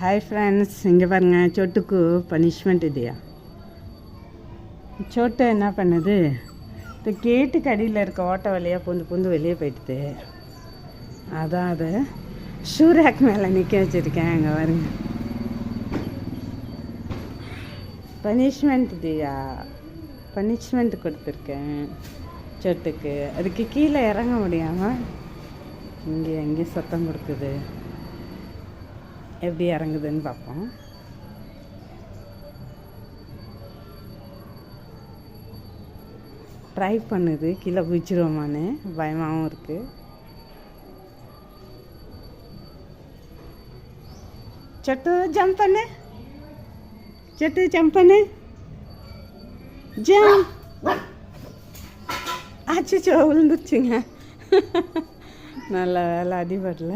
Hi friends, இங்கே பாருங்கள், சொட்டுக்கு punishment இதுயா. சொட்டு என்ன பண்ணுது, இந்த கேட்டுக்கு அடியில் இருக்க ஓட்ட வழியாக பூந்து வெளியே போயிடுது. அதான் அது ஷூ ரேக் மேலே நிற்க வச்சுருக்கேன். அங்கே பாருங்க, பனிஷ்மெண்ட் இதுயா, பனிஷ்மெண்ட் கொடுத்துருக்கேன் சொட்டுக்கு. அதுக்கு கீழே இறங்க முடியாமல் இங்கே எங்கேயும் சத்தம் கொடுக்குது. எப்படி இறங்குதுன்னு பார்ப்போம். ட்ரை பண்ணுது, கீழே குதிச்சிருவோமான்னு பயமாகவும் இருக்குது. சொட்டு ஜம்ப் பண்ணு, சொட்டு ஜம்ப் பண்ணு, ஜம்ப். அச்சோ விழுந்துருச்சுங்க. நல்ல வேலை, அடிபடல.